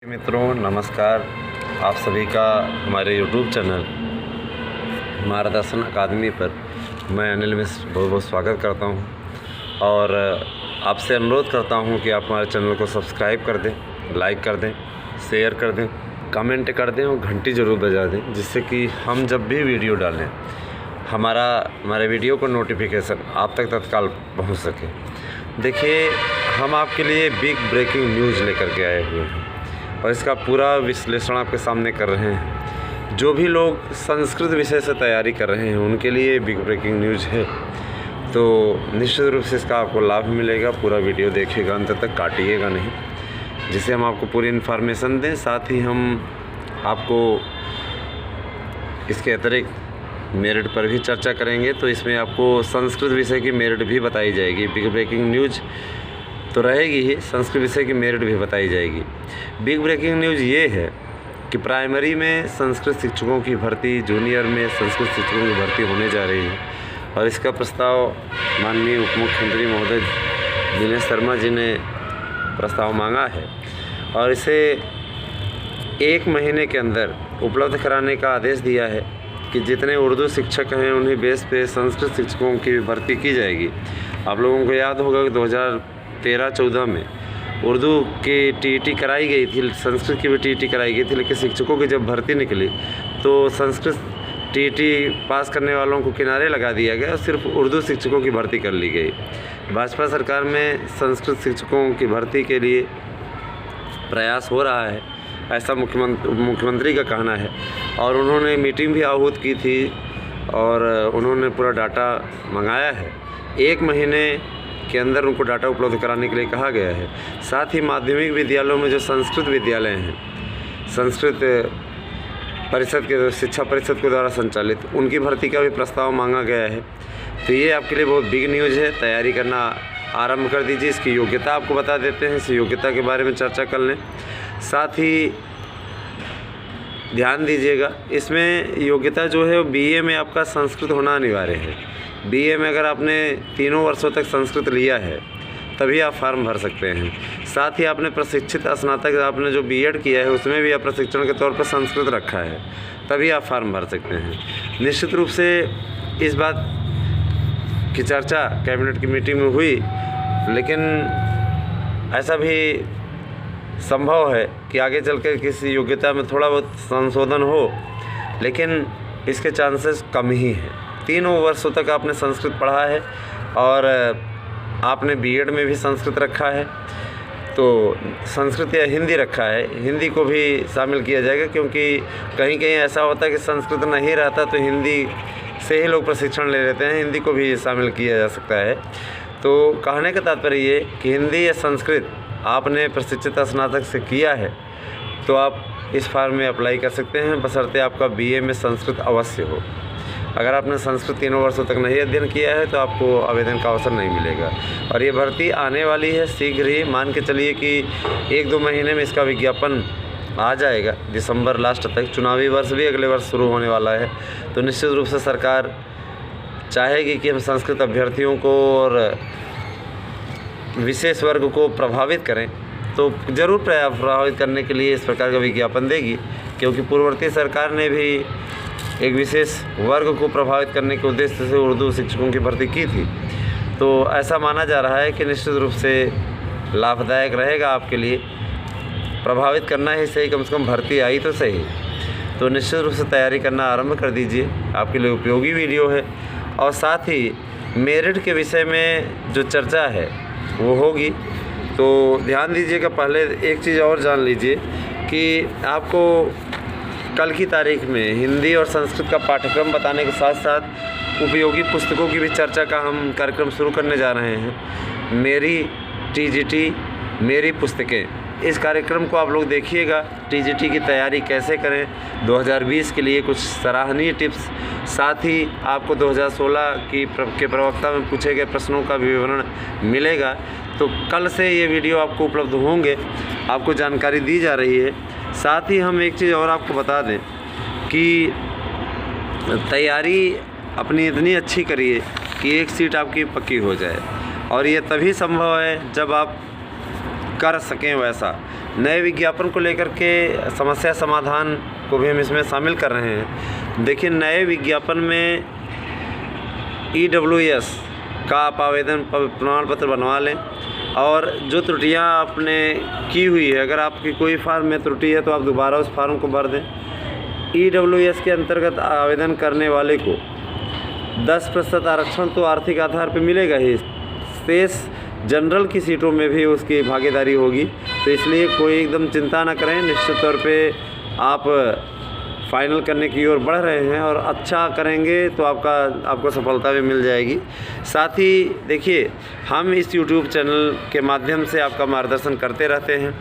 मित्रों नमस्कार। आप सभी का हमारे YouTube चैनल मार्गदर्शन अकादमी पर मैं अनिल मिश्र बहुत बहुत स्वागत करता हूं और आपसे अनुरोध करता हूं कि आप हमारे चैनल को सब्सक्राइब कर दें, लाइक कर दें, शेयर कर दें, कमेंट कर दें और घंटी ज़रूर बजा दें, जिससे कि हम जब भी वीडियो डालें हमारे वीडियो को नोटिफिकेशन आप तक तत्काल पहुँच सके। देखिए, हम आपके लिए बिग ब्रेकिंग न्यूज़ लेकर के आए हुए हैं और इसका पूरा विश्लेषण आपके सामने कर रहे हैं। जो भी लोग संस्कृत विषय से तैयारी कर रहे हैं उनके लिए बिग ब्रेकिंग न्यूज़ है, तो निश्चित रूप से इसका आपको लाभ मिलेगा। पूरा वीडियो देखिएगा, अंत तक काटिएगा नहीं, जिससे हम आपको पूरी इन्फॉर्मेशन दें। साथ ही हम आपको इसके अतिरिक्त मेरिट पर भी चर्चा करेंगे, तो इसमें आपको संस्कृत विषय की मेरिट भी बताई जाएगी। बिग ब्रेकिंग न्यूज़ तो रहेगी ही, संस्कृत विषय की मेरिट भी बताई जाएगी। बिग ब्रेकिंग न्यूज़ ये है कि प्राइमरी में संस्कृत शिक्षकों की भर्ती, जूनियर में संस्कृत शिक्षकों की भर्ती होने जा रही है और इसका प्रस्ताव माननीय उप मुख्यमंत्री महोदय दिनेश शर्मा जी ने प्रस्ताव मांगा है और इसे 1 महीने के अंदर उपलब्ध कराने का आदेश दिया है कि जितने उर्दू शिक्षक हैं उन्हीं बेस पे संस्कृत शिक्षकों की भर्ती की जाएगी। आप लोगों को याद होगा कि 2013-14 में उर्दू की टीईटी कराई गई थी, संस्कृत की भी टीईटी कराई गई थी, लेकिन शिक्षकों की जब भर्ती निकली तो संस्कृत टीईटी पास करने वालों को किनारे लगा दिया गया और सिर्फ उर्दू शिक्षकों की भर्ती कर ली गई। भाजपा सरकार में संस्कृत शिक्षकों की भर्ती के लिए प्रयास हो रहा है, ऐसा मुख्यमंत्री का कहना है और उन्होंने मीटिंग भी आहूत की थी और उन्होंने पूरा डाटा मंगाया है। 1 महीने के अंदर उनको डाटा उपलब्ध कराने के लिए कहा गया है। साथ ही माध्यमिक विद्यालयों में जो संस्कृत विद्यालय हैं, संस्कृत परिषद के शिक्षा परिषद के द्वारा संचालित, उनकी भर्ती का भी प्रस्ताव मांगा गया है। तो ये आपके लिए बहुत बिग न्यूज़ है। तैयारी करना आरंभ कर दीजिए। इसकी योग्यता आपको बता देते हैं, इस योग्यता के बारे में चर्चा कर लें। साथ ही ध्यान दीजिएगा, इसमें योग्यता जो है वो बीए में आपका संस्कृत होना अनिवार्य है। बीए में अगर आपने 3 वर्षों तक संस्कृत लिया है तभी आप फार्म भर सकते हैं। साथ ही आपने प्रशिक्षित स्नातक आपने जो बीएड किया है उसमें भी आप प्रशिक्षण के तौर पर संस्कृत रखा है, तभी आप फार्म भर सकते हैं। निश्चित रूप से इस बात की चर्चा कैबिनेट की मीटिंग में हुई, लेकिन ऐसा भी संभव है कि आगे चलकर किसी योग्यता में थोड़ा बहुत संशोधन हो, लेकिन इसके चांसेस कम ही हैं। 3 वर्षों तक आपने संस्कृत पढ़ा है और आपने बीएड में भी संस्कृत रखा है, तो संस्कृत या हिंदी रखा है, हिंदी को भी शामिल किया जाएगा, क्योंकि कहीं कहीं ऐसा होता है कि संस्कृत नहीं रहता तो हिंदी से ही लोग प्रशिक्षण ले लेते हैं, हिंदी को भी शामिल किया जा सकता है। तो कहने का तात्पर्य ये कि हिंदी या संस्कृत आपने प्रशिक्षित स्नातक से किया है तो आप इस फॉर्म में अप्लाई कर सकते हैं, बशर्ते आपका बीए में संस्कृत अवश्य हो। अगर आपने संस्कृत 3 वर्षों तक नहीं अध्ययन किया है तो आपको आवेदन का अवसर नहीं मिलेगा और ये भर्ती आने वाली है शीघ्र ही। मान के चलिए कि 1-2 महीने में इसका विज्ञापन आ जाएगा। दिसंबर लास्ट तक, चुनावी वर्ष भी अगले वर्ष शुरू होने वाला है, तो निश्चित रूप से सरकार चाहेगी कि हम संस्कृत अभ्यर्थियों को और विशेष वर्ग को प्रभावित करें, तो ज़रूर प्रभावित करने के लिए इस प्रकार का विज्ञापन देगी, क्योंकि पूर्ववर्ती सरकार ने भी एक विशेष वर्ग को प्रभावित करने के उद्देश्य से उर्दू शिक्षकों की भर्ती की थी। तो ऐसा माना जा रहा है कि निश्चित रूप से लाभदायक रहेगा आपके लिए। प्रभावित करना ही सही, कम से कम भर्ती आई तो सही। तो निश्चित रूप से तैयारी करना आरंभ कर दीजिए, आपके लिए उपयोगी वीडियो है। और साथ ही मेरिट के विषय में जो चर्चा है वो होगी, तो ध्यान दीजिएगा। पहले एक चीज़ और जान लीजिए कि आपको कल की तारीख में हिंदी और संस्कृत का पाठ्यक्रम बताने के साथ साथ उपयोगी पुस्तकों की भी चर्चा का हम कार्यक्रम शुरू करने जा रहे हैं। मेरी टीजीटी मेरी पुस्तकें, इस कार्यक्रम को आप लोग देखिएगा। टीजीटी की तैयारी कैसे करें 2020 के लिए कुछ सराहनीय टिप्स, साथ ही आपको 2016 के प्रवक्ता में पूछे गए प्रश्नों का भी विवरण मिलेगा। तो कल से ये वीडियो आपको उपलब्ध होंगे, आपको जानकारी दी जा रही है। साथ ही हम एक चीज़ और आपको बता दें कि तैयारी अपनी इतनी अच्छी करिए कि एक सीट आपकी पक्की हो जाए, और ये तभी संभव है जब आप कर सकें वैसा। नए विज्ञापन को लेकर के समस्या समाधान को भी हम इसमें शामिल कर रहे हैं। देखिए, नए विज्ञापन में EWS का आप आवेदन प्रमाण पत्र बनवा लें, और जो त्रुटियां आपने की हुई है, अगर आपकी कोई फार्म में त्रुटि है तो आप दोबारा उस फार्म को भर दें। EWS के अंतर्गत आवेदन करने वाले को 10% आरक्षण तो आर्थिक आधार पर मिलेगा ही, शेष जनरल की सीटों में भी उसकी भागीदारी होगी। तो इसलिए कोई एकदम चिंता ना करें, निश्चित तौर पे आप फाइनल करने की ओर बढ़ रहे हैं, और अच्छा करेंगे तो आपको सफलता भी मिल जाएगी। साथ ही देखिए, हम इस YouTube चैनल के माध्यम से आपका मार्गदर्शन करते रहते हैं।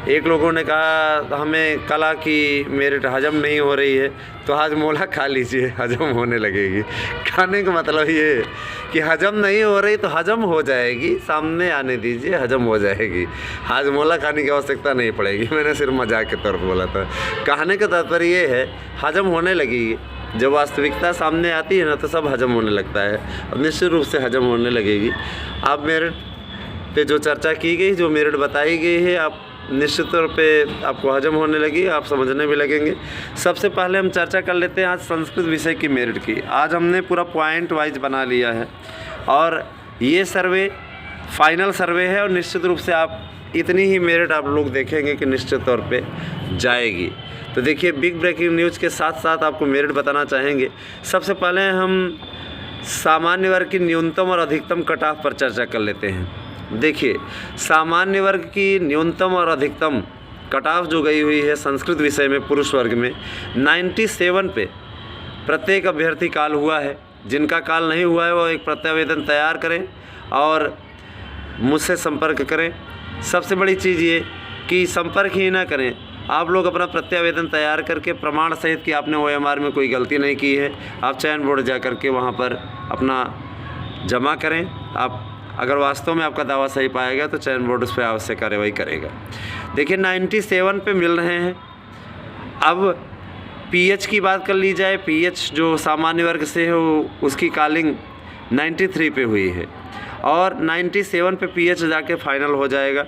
एक लोगों ने कहा हमें कला की मेरिट हजम नहीं हो रही है, तो हाजमोला खा लीजिए, हजम होने लगेगी। खाने का मतलब ये कि हजम नहीं हो रही तो हजम हो जाएगी, सामने आने दीजिए, हजम हो जाएगी। हाजमोला खाने की आवश्यकता नहीं पड़ेगी। मैंने सिर्फ मजाक के तौर पर बोला था। कहने का तात्पर्य ये है, हजम होने लगेगी। जब वास्तविकता सामने आती है ना, तो सब हजम होने लगता है, और निश्चित रूप से हजम होने लगेगी। आप मेरिट पे जो चर्चा की गई, जो मेरिट बताई गई है, आप निश्चित तौर पे आपको हजम होने लगी, आप समझने भी लगेंगे। सबसे पहले हम चर्चा कर लेते हैं आज संस्कृत विषय की मेरिट की। आज हमने पूरा पॉइंट वाइज बना लिया है, और ये सर्वे फाइनल सर्वे है, और निश्चित रूप से आप इतनी ही मेरिट आप लोग देखेंगे कि निश्चित तौर पे जाएगी। तो देखिए, बिग ब्रेकिंग न्यूज़ के साथ साथ आपको मेरिट बताना चाहेंगे। सबसे पहले हम सामान्य वर्ग की न्यूनतम और अधिकतम कट ऑफ पर चर्चा कर लेते हैं। देखिए, सामान्य वर्ग की न्यूनतम और अधिकतम कट ऑफ जो गई हुई है संस्कृत विषय में पुरुष वर्ग में 97 पे प्रत्येक अभ्यर्थी काल हुआ है। जिनका काल नहीं हुआ है वो एक प्रत्यावेदन तैयार करें और मुझसे संपर्क करें। सबसे बड़ी चीज़ ये कि संपर्क ही ना करें, आप लोग अपना प्रत्यावेदन तैयार करके प्रमाण सहित कि आपने OMR में कोई गलती नहीं की है, आप चयन बोर्ड जा कर के वहाँ पर अपना जमा करें। आप अगर वास्तव में आपका दावा सही पाएगा तो चयन बोर्ड उस पर आवश्यक कार्रवाई करेगा। देखिए, 97 पे मिल रहे हैं। अब PH की बात कर ली जाए, PH जो सामान्य वर्ग से है उसकी कॉलिंग 93 पे हुई है, और 97 पे PH जाके फाइनल हो जाएगा।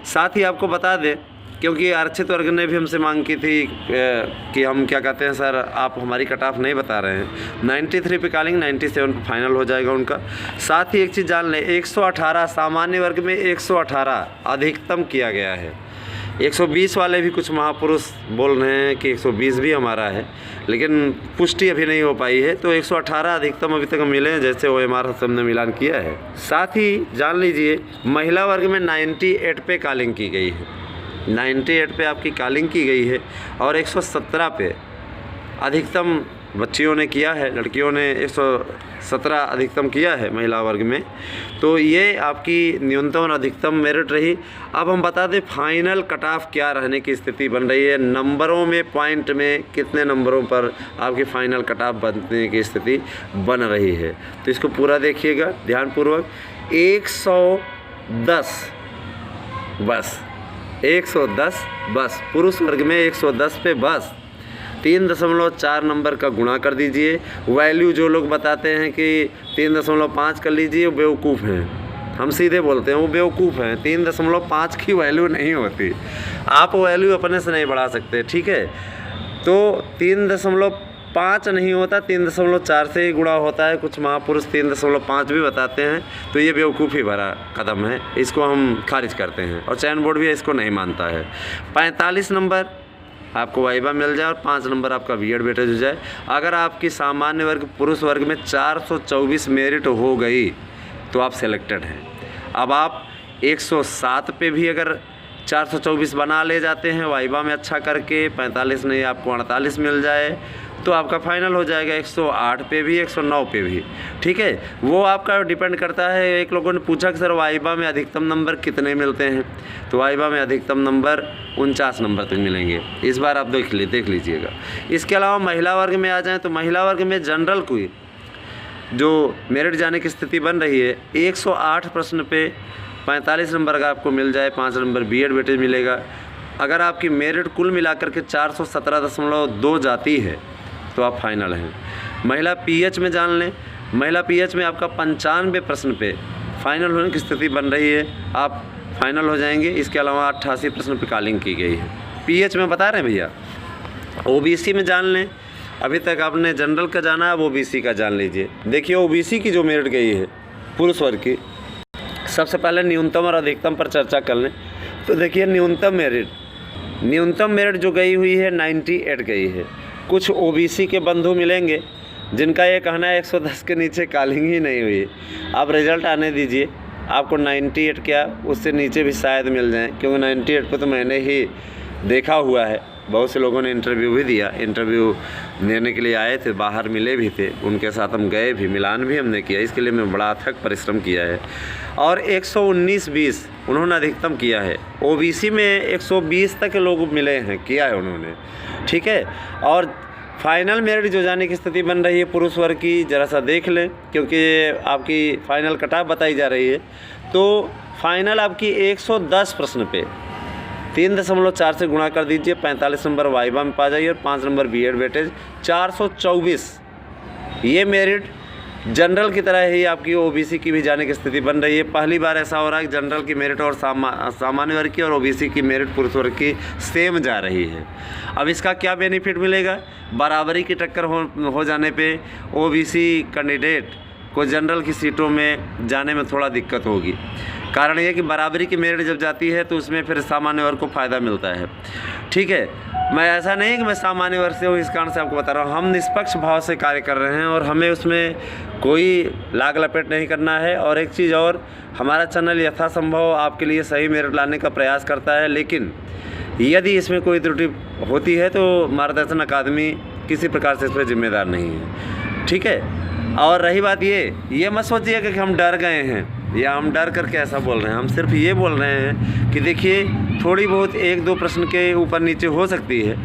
साथ ही आपको बता दें, क्योंकि आरक्षित वर्ग ने भी हमसे मांग की थी कि हम क्या कहते हैं सर, आप हमारी कट ऑफ नहीं बता रहे हैं। 93 पे कॉलिंग, 97 पे फाइनल हो जाएगा उनका। साथ ही एक चीज़ जान लें, 118 सामान्य वर्ग में 118 अधिकतम किया गया है। 120 वाले भी कुछ महापुरुष बोल रहे हैं कि 120 भी हमारा है, लेकिन पुष्टि अभी नहीं हो पाई है। तो 118 अधिकतम अभी तक मिले हैं, जैसे OMR हमने मिलान किया है। साथ ही जान लीजिए, महिला वर्ग में 98 पे कॉलिंग की गई है। 98 पे आपकी कॉलिंग की गई है, और 117 पे अधिकतम बच्चियों ने किया है, लड़कियों ने 117 अधिकतम किया है महिला वर्ग में। तो ये आपकी न्यूनतम और अधिकतम मेरिट रही। अब हम बता दें फाइनल कट ऑफ क्या रहने की स्थिति बन रही है, नंबरों में, पॉइंट में कितने नंबरों पर आपकी फाइनल कट ऑफ बनने की स्थिति बन रही है। तो इसको पूरा देखिएगा ध्यानपूर्वक। 110 बस, 110 बस, पुरुष वर्ग में 110 पे बस 3.4 नंबर का गुणा कर दीजिए। वैल्यू जो लोग बताते हैं कि 3.5 कर लीजिए, वो बेवकूफ़ हैं। हम सीधे बोलते हैं वो बेवकूफ़ हैं। 3.5 की वैल्यू नहीं होती, आप वैल्यू अपने से नहीं बढ़ा सकते, ठीक है। तो 3.5 नहीं होता, 3.4 से ही गुणा होता है। कुछ महापुरुष 3.5 भी बताते हैं, तो ये बेवकूफ़ी भरा कदम है, इसको हम खारिज करते हैं, और चयन बोर्ड भी इसको नहीं मानता है। 45 नंबर आपको वाइवा मिल जाए और 5 नंबर आपका B.Ed वेटेज हो जाए। अगर आपकी सामान्य वर्ग पुरुष वर्ग में 424 मेरिट हो गई तो आप सेलेक्टेड हैं। अब आप 107 पे भी अगर 424 बना ले जाते हैं वाइवा में अच्छा करके, 45 नहीं आपको 48 मिल जाए तो आपका फाइनल हो जाएगा। 108 पे भी, 109 पे भी, ठीक है। वो आपका डिपेंड करता है। एक लोगों ने पूछा कि सर वाइवा में अधिकतम नंबर कितने मिलते हैं, तो वाइवा में अधिकतम नंबर 49 नंबर तक मिलेंगे। इस बार आप देख लीजिएगा। इसके अलावा महिला वर्ग में आ जाएँ तो महिला वर्ग में जनरल की जो मेरिट जाने की स्थिति बन रही है, 108 प्रश्न पे 45 नंबर का आपको मिल जाए, 5 नंबर B.Ed वेटेज मिलेगा। अगर आपकी मेरिट कुल मिलाकर के 417.2 जाती है तो आप फाइनल हैं। महिला PH में जान लें, महिला PH में आपका 95 प्रश्न पे फाइनल होने की स्थिति बन रही है। आप फाइनल हो जाएंगे। इसके अलावा 88 प्रश्न पे कॉलिंग की गई है। पीएच में बता रहे हैं भैया। ओबीसी में जान लें, अभी तक आपने जनरल का जाना है, अब ओबीसी का जान लीजिए। देखिए ओबीसी की जो मेरिट गई है पुरुष वर्ग की, सबसे पहले न्यूनतम और अधिकतम पर चर्चा कर लें। तो देखिए न्यूनतम मेरिट जो गई हुई है 98 गई है। कुछ ओबीसी के बंधु मिलेंगे जिनका ये कहना है 110 के नीचे कॉलिंग ही नहीं हुई। आप रिज़ल्ट आने दीजिए, आपको 98 क्या उससे नीचे भी शायद मिल जाएं, क्योंकि 98 पे तो मैंने ही देखा हुआ है। बहुत से लोगों ने इंटरव्यू भी दिया, इंटरव्यू देने के लिए आए थे, बाहर मिले भी थे, उनके साथ हम गए भी, मिलान भी हमने किया। इसके लिए मैं बड़ा अथक परिश्रम किया है। और 119-20 उन्होंने अधिकतम किया है। ओबीसी में 120 तक लोग मिले हैं, किया है उन्होंने, ठीक है। और फाइनल मेरिट जो जाने की स्थिति बन रही है पुरुष वर्ग की, ज़रा सा देख लें, क्योंकि आपकी फाइनल कट ऑफ बताई जा रही है। तो फाइनल आपकी 110 प्रश्न पे 3.4 से गुणा कर दीजिए, 45 नंबर वाइवा में पा जाइए और 5 नंबर बीएड वेटेज, 424। ये मेरिट जनरल की तरह ही आपकी ओबीसी की भी जाने की स्थिति बन रही है। पहली बार ऐसा हो रहा है कि जनरल की मेरिट और सामान्य वर्ग की और ओबीसी की मेरिट पुरुष वर्ग की सेम जा रही है। अब इसका क्या बेनिफिट मिलेगा? बराबरी की टक्कर हो जाने पे ओबीसी कैंडिडेट को जनरल की सीटों में जाने में थोड़ा दिक्कत होगी। कारण यह कि बराबरी की मेरिट जब जाती है तो उसमें फिर सामान्य वर्ग को फ़ायदा मिलता है, ठीक है। मैं ऐसा नहीं कि मैं सामान्य वर्ग से हूँ, इस कारण से आपको बता रहा हूँ। हम निष्पक्ष भाव से कार्य कर रहे हैं और हमें उसमें कोई लाग लपेट नहीं करना है। और एक चीज़ और, हमारा चैनल यथासंभव आपके लिए सही मेरिट लाने का प्रयास करता है, लेकिन यदि इसमें कोई त्रुटि होती है तो मार्गदर्शन अकादमी किसी प्रकार से इस पर जिम्मेदार नहीं है, ठीक है। और रही बात ये मत सोचिएगा कि हम डर गए हैं या हम डर करके ऐसा बोल रहे हैं। हम सिर्फ ये बोल रहे हैं कि देखिए थोड़ी बहुत 1-2 प्रश्न के ऊपर नीचे हो सकती है,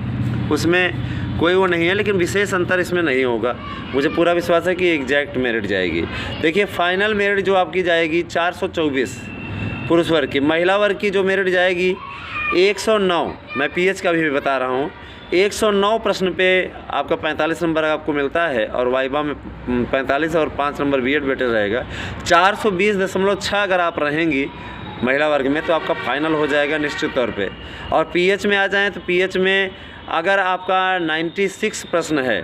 उसमें कोई वो नहीं है, लेकिन विशेष अंतर इसमें नहीं होगा। मुझे पूरा विश्वास है कि एग्जैक्ट मेरिट जाएगी। देखिए फाइनल मेरिट जो आपकी जाएगी 424 पुरुष वर्ग की। महिला वर्ग की जो मेरिट जाएगी 109, मैं पीएच का भी बता रहा हूँ, 109 प्रश्न पे आपका 45 नंबर आपको मिलता है और वाइवा में 45 और 5 नंबर बीएड वेटेज रहेगा। 420.6 अगर आप रहेंगी महिला वर्ग में तो आपका फाइनल हो जाएगा निश्चित तौर पे। और पीएच में आ जाएं तो पीएच में अगर आपका 96 प्रश्न है,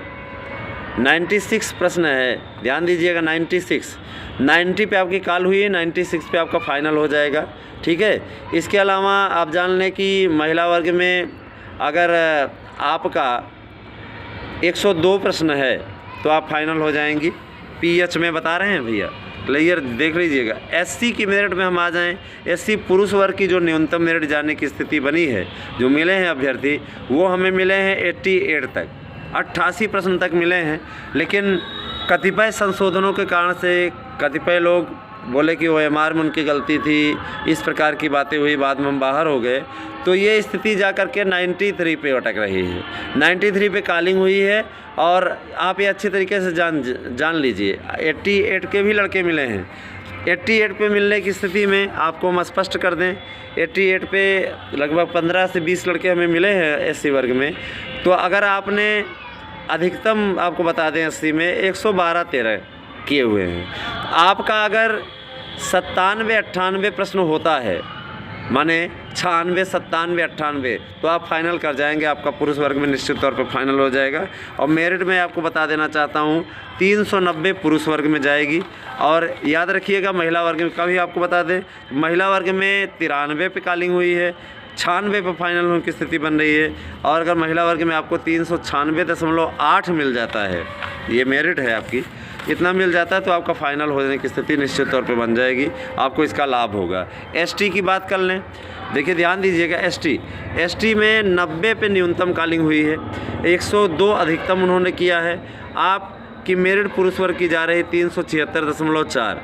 96 प्रश्न है, ध्यान दीजिएगा, 90 पे आपकी कॉल हुई है, 96 पे आपका फाइनल हो जाएगा, ठीक है। इसके अलावा आप जान लें कि महिला वर्ग में अगर आपका 102 प्रश्न है तो आप फाइनल हो जाएंगी। पीएच में बता रहे हैं भैया, क्लियर देख लीजिएगा। एससी की मेरिट में हम आ जाएं, एससी पुरुष वर्ग की जो न्यूनतम मेरिट जाने की स्थिति बनी है, जो मिले हैं अभ्यर्थी, वो हमें मिले हैं 88 तक, 88 प्रश्न तक मिले हैं। लेकिन कतिपय संशोधनों के कारण से कतिपय लोग बोले कि OMR में उनकी गलती थी, इस प्रकार की बातें हुई, बाद में हम बाहर हो गए, तो ये स्थिति जा कर के 93 पे अटक रही है। 93 पे कॉलिंग हुई है। और आप ये अच्छी तरीके से जान लीजिए, 88 के भी लड़के मिले हैं। 88 पे मिलने की स्थिति में आपको हम स्पष्ट कर दें, 88 पे लगभग 15 से 20 लड़के हमें मिले हैं एससी वर्ग में। तो अगर आपने अधिकतम आपको बता दें 80 में 112-13 किए हुए हैं, आपका अगर 97-98 प्रश्न होता है, माने 96, 97, 98, तो आप फाइनल कर जाएंगे। आपका पुरुष वर्ग में निश्चित तौर पर फाइनल हो जाएगा। और मेरिट में आपको बता देना चाहता हूँ 390 पुरुष वर्ग में जाएगी। और याद रखिएगा महिला वर्ग में का भी आपको बता दें, महिला वर्ग में 93 पे कॉलिंग हुई है, 96 पे फाइनल होने की स्थिति बन रही है। और अगर महिला वर्ग में आपको 396.8 मिल जाता है, ये मेरिट है आपकी, इतना मिल जाता है तो आपका फाइनल हो जाने की स्थिति निश्चित तौर पे बन जाएगी, आपको इसका लाभ होगा। एसटी की बात कर लें, देखिए ध्यान दीजिएगा, एसटी में 90 पे न्यूनतम कॉलिंग हुई है, 102 अधिकतम उन्होंने किया है। आपकी मेरिट पुरुष वर्ग की जा रही 376.4।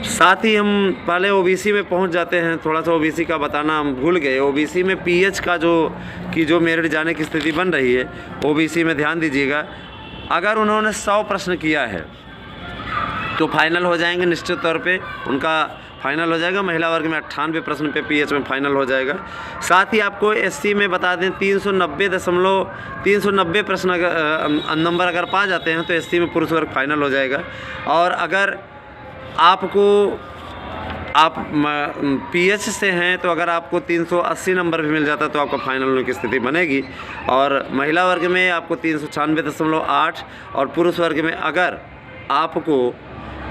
साथ ही हम पहले ओबीसी में पहुंच जाते हैं, थोड़ा सा ओबीसी का बताना हम भूल गए। ओबीसी में पीएच का जो मेरिट जाने की स्थिति बन रही है, ओबीसी में ध्यान दीजिएगा, अगर उन्होंने 100 प्रश्न किया है तो फाइनल हो जाएंगे निश्चित तौर पे, उनका फाइनल हो जाएगा। महिला वर्ग में 98 प्रश्न पे पीएच में फाइनल हो जाएगा। साथ ही आपको एससी में बता दें 390 प्रश्न नंबर अगर पा जाते हैं तो एससी में पुरुष वर्ग फाइनल हो जाएगा। और अगर आपको आप पीएच से हैं तो अगर आपको 380 नंबर भी मिल जाता तो आपका फाइनल होने की स्थिति बनेगी। और महिला वर्ग में आपको 396.8 और पुरुष वर्ग में अगर आपको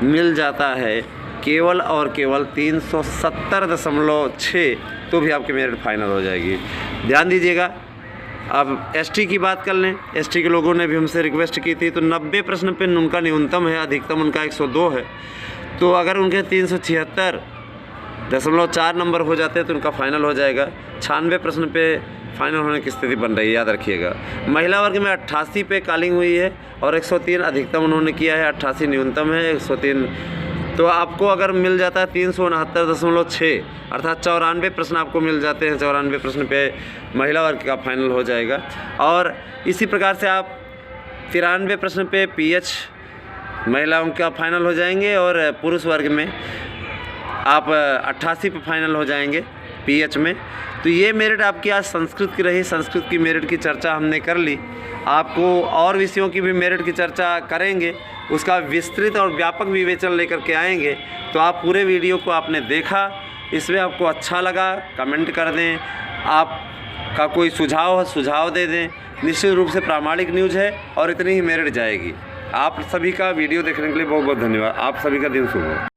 मिल जाता है केवल और केवल 370.6 तो भी आपकी मेरिट फाइनल हो जाएगी। ध्यान दीजिएगा। अब एसटी की बात कर लें। एसटी के लोगों ने भी हमसे रिक्वेस्ट की थी, तो 90 प्रश्न पे उनका न्यूनतम है, अधिकतम उनका 102 है। तो अगर उनके 376.4 नंबर हो जाते हैं तो उनका फाइनल हो जाएगा। 96 प्रश्न पे फाइनल होने की स्थिति बन रही है, याद रखिएगा। महिला वर्ग में 88 पे कॉलिंग हुई है और 103 अधिकतम उन्होंने किया है, 88 न्यूनतम है, 103। तो आपको अगर मिल जाता है 369.6 अर्थात 94 प्रश्न आपको मिल जाते हैं। 94 प्रश्न पे महिला वर्ग का फाइनल हो जाएगा। और इसी प्रकार से आप 93 प्रश्न पे पीएच महिलाओं का फाइनल हो जाएंगे और पुरुष वर्ग में आप 88 पे फाइनल हो जाएंगे पीएच में। तो ये मेरिट आपकी आज संस्कृत की रही। संस्कृत की मेरिट की चर्चा हमने कर ली। आपको और विषयों की भी मेरिट की चर्चा करेंगे, उसका विस्तृत और व्यापक विवेचन लेकर के आएंगे। तो आप पूरे वीडियो को आपने देखा, इसमें आपको अच्छा लगा कमेंट कर दें, आपका कोई सुझाव है सुझाव दे दें। निश्चित रूप से प्रामाणिक न्यूज़ है और इतनी ही मेरिट जाएगी। आप सभी का वीडियो देखने के लिए बहुत बहुत धन्यवाद। आप सभी का दिन शुभ हो।